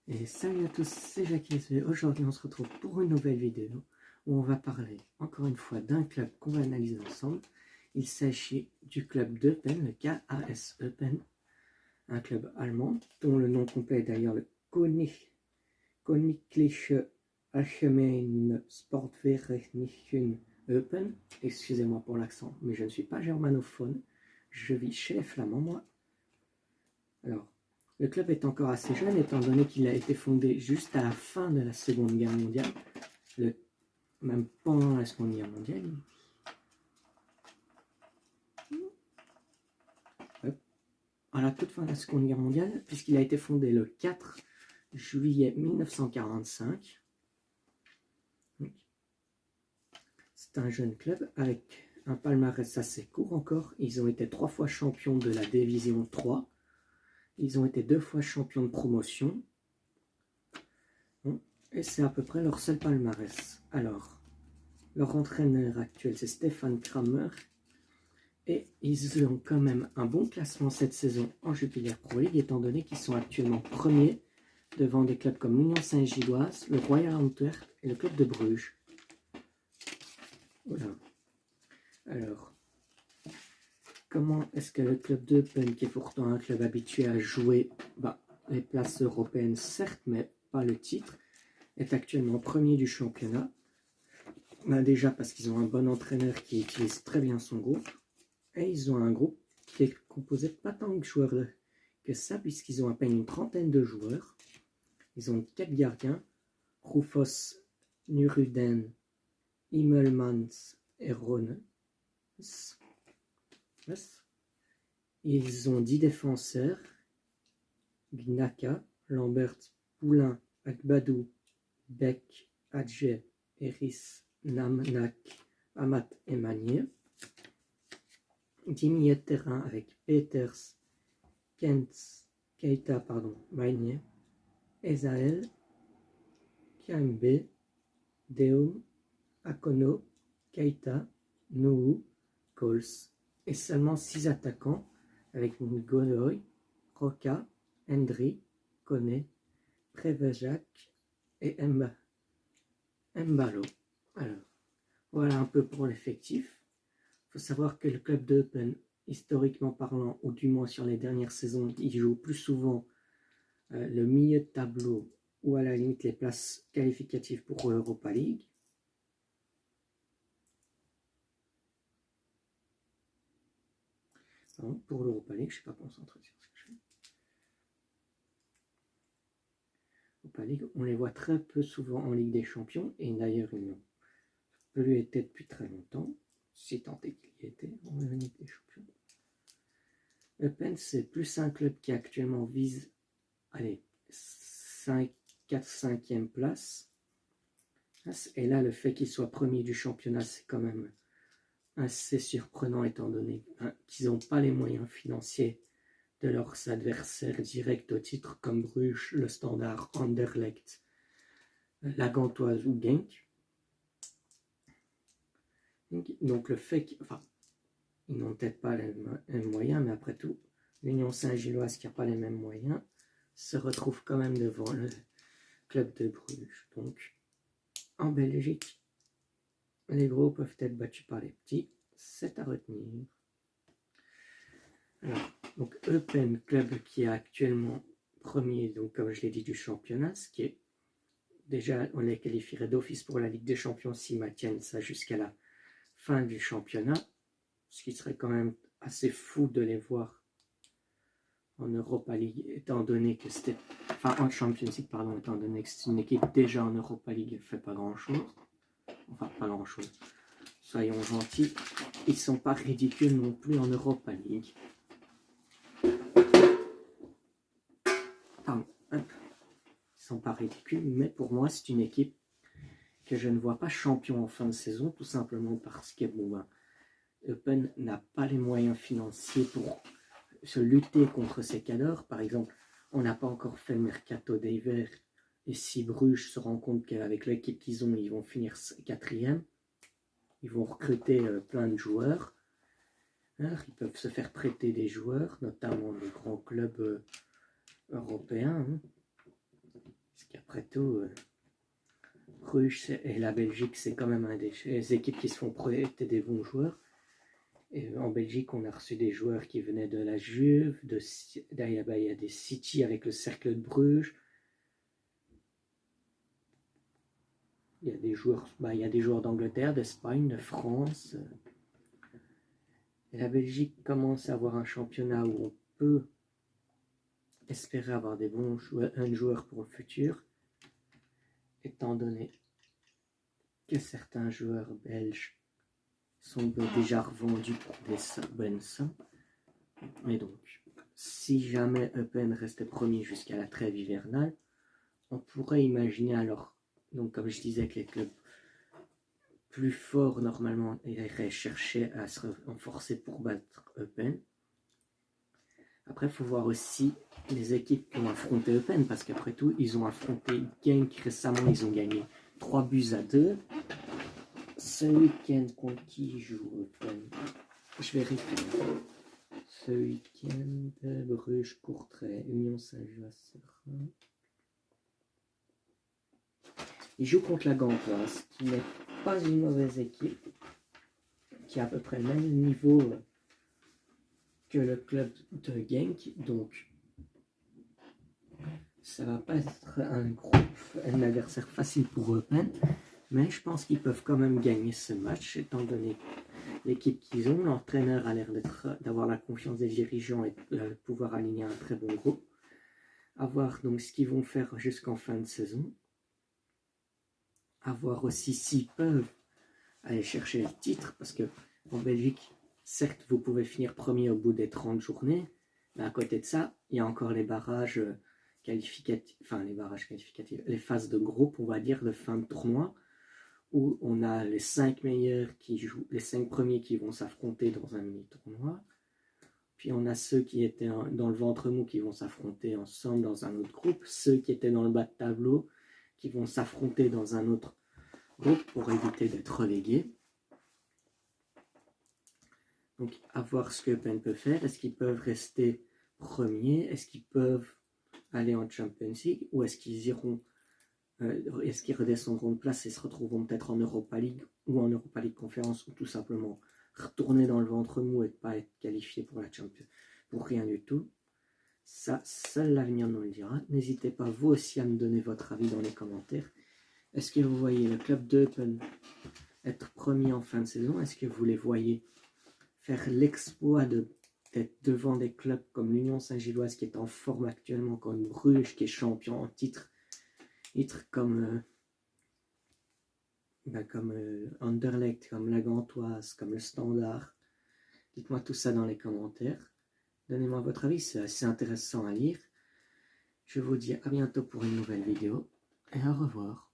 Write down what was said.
Et salut à tous, c'est Jacques SV. Aujourd'hui on se retrouve pour une nouvelle vidéo où on va parler encore une fois d'un club qu'on va analyser ensemble. Il s'agit du club d'Eupen, le KAS Eupen, un club allemand dont le nom complet est d'ailleurs le Königliche Allgemeine Sportvereinigung Eupen. Excusez-moi pour l'accent, mais je ne suis pas germanophone, je vis chez les Flamands moi. Alors, le club est encore assez jeune étant donné qu'il a été fondé juste à la fin de la Seconde Guerre mondiale, même pendant la Seconde Guerre mondiale. À la toute fin de la Seconde Guerre mondiale, puisqu'il a été fondé le 4 juillet 1945. C'est un jeune club avec un palmarès assez court encore. Ils ont été 3 fois champions de la division 3. Ils ont été 2 fois champions de promotion. Et c'est à peu près leur seul palmarès. Alors, leur entraîneur actuel, c'est Stefan Kramer. Et ils ont quand même un bon classement cette saison en Jupiler Pro League, étant donné qu'ils sont actuellement premiers devant des clubs comme l'Union Saint-Gilloise, le Royal Antwerp et le club de Bruges. Voilà. Alors, comment est-ce que le club d'Eupen, qui est pourtant un club habitué à jouer les places européennes, certes, mais pas le titre, est actuellement premier du championnat? Déjà parce qu'ils ont un bon entraîneur qui utilise très bien son groupe. Et ils ont un groupe qui est composé de pas tant de joueurs que ça, puisqu'ils ont à peine une trentaine de joueurs. Ils ont 4 gardiens, Rufus, Nuruden, Himmelmans et Rones. Ils ont 10 défenseurs, Gnaka, Lambert, Poulain, Agbadou, Beck, Adje, Eris, Namnak, Amat et Manier. 10 milieux de terrain avec Peters, Keita, Maignet, Ezael, Kiambe, Deum, Akono, Keita, Nou, Coles. Et seulement 6 attaquants avec Godoy, Roca, Hendry, Kone, Prevejak et Mbalo. Alors, voilà un peu pour l'effectif. Il faut savoir que le club d'Eupen, historiquement parlant, ou du moins sur les dernières saisons, il joue plus souvent le milieu de tableau ou à la limite les places qualificatives pour l'Europa League. Pardon, pour l'Europa League, je ne suis pas concentré sur ce que je fais. Europa League, on les voit très peu souvent en Ligue des Champions, et d'ailleurs ils n'ont plus été depuis très longtemps, si tant est qu'il y était en Ligue des Champions. Eupen, c'est plus un club qui actuellement vise 4-5e place. Et là, le fait qu'il soit premier du championnat, c'est quand même assez surprenant, étant donné qu'ils n'ont pas les moyens financiers de leurs adversaires directs au titre, comme Bruges, le Standard, Anderlecht, la Gantoise ou Genk. Donc le fait qu'ils n'ont peut-être pas les mêmes moyens, mais après tout, l'Union Saint-Gilloise, qui n'a pas les mêmes moyens, se retrouve quand même devant le club de Bruges. Donc, en Belgique, les gros peuvent être battus par les petits. C'est à retenir. Alors, donc Eupen, club qui est actuellement premier, donc comme je l'ai dit, du championnat, ce qui est déjà, on les qualifierait d'office pour la Ligue des Champions s'ils maintiennent ça jusqu'à la fin du championnat, ce qui serait quand même assez fou de les voir en Europa League, étant donné que c'était, en Champions League, pardon, étant donné que c'est une équipe déjà en Europa League, elle ne fait pas grand-chose. Enfin, pas grand-chose. Soyons gentils, ils ne sont pas ridicules non plus en Europa League. Pardon, hop. Ils sont pas ridicules, mais pour moi, c'est une équipe que je ne vois pas champion en fin de saison, tout simplement parce que Eupen n'a pas les moyens financiers pour se lutter contre ces cadors. Par exemple, on n'a pas encore fait le mercato d'hiver, et si Bruges se rend compte qu'avec l'équipe qu'ils ont, ils vont finir 4e, ils vont recruter plein de joueurs. Alors, ils peuvent se faire prêter des joueurs, notamment des grands clubs européens. Après tout, Bruges et la Belgique, c'est quand même des équipes qui se font prêter des bons joueurs. Et en Belgique, on a reçu des joueurs qui venaient de la Juve, il y a des City avec le Cercle de Bruges. Il y a des joueurs d'Angleterre, d'Espagne, de France. Et la Belgique commence à avoir un championnat où on peut espérer avoir des bons joueurs pour le futur, étant donné que certains joueurs belges sont déjà revendus pour des bonnes sommes. Mais donc, si jamais Eupen restait premier jusqu'à la trêve hivernale, on pourrait imaginer alors, donc comme je disais, que les clubs plus forts normalement iraient chercher à se renforcer pour battre Eupen. Après, il faut voir aussi les équipes qui ont affronté Eupen, parce qu'après tout, ils ont affronté Genk récemment, ils ont gagné 3-2. Ce week-end, contre qui joue Eupen? Je vérifie. Ce week-end, Bruges, Courtrai, Union Saint-Gilloise. Ils jouent contre la Gantoise, qui n'est pas une mauvaise équipe, qui a à peu près le même niveau que le club de Genk, donc ça va pas être un adversaire facile pour Eupen, mais je pense qu'ils peuvent quand même gagner ce match, étant donné l'équipe qu'ils ont. L'entraîneur a l'air d'avoir la confiance des dirigeants et de pouvoir aligner un très bon groupe. À voir donc ce qu'ils vont faire jusqu'en fin de saison. À voir aussi s'ils peuvent aller chercher le titre, parce que en Belgique, certes, vous pouvez finir premier au bout des 30 journées, mais à côté de ça, il y a encore les barrages qualificatifs, les phases de groupe, on va dire, de fin de tournoi, où on a les 5 meilleurs qui jouent, les 5 premiers qui vont s'affronter dans un mini-tournoi. Puis on a ceux qui étaient dans le ventre mou qui vont s'affronter ensemble dans un autre groupe, ceux qui étaient dans le bas de tableau qui vont s'affronter dans un autre groupe pour éviter d'être relégués. Donc, à voir ce que Eupen peut faire. Est-ce qu'ils peuvent rester premiers? Est-ce qu'ils peuvent aller en Champions League? Ou est-ce qu'ils iront, est-ce qu'ils redescendront de place et se retrouveront peut-être en Europa League ou en Europa League Conférence, ou tout simplement retourner dans le ventre mou et ne pas être qualifié pour la Champions, pour rien du tout? Ça, seul l'avenir nous le dira. N'hésitez pas vous aussi à me donner votre avis dans les commentaires. Est-ce que vous voyez le club d'Eupen être premier en fin de saison? Est-ce que vous les voyez faire l'exploit d'être devant des clubs comme l'Union Saint-Gilloise qui est en forme actuellement, comme Bruges qui est champion en titre comme Anderlecht, comme la Gantoise, comme le Standard? Dites-moi tout ça dans les commentaires. Donnez-moi votre avis, c'est assez intéressant à lire. Je vous dis à bientôt pour une nouvelle vidéo et au revoir.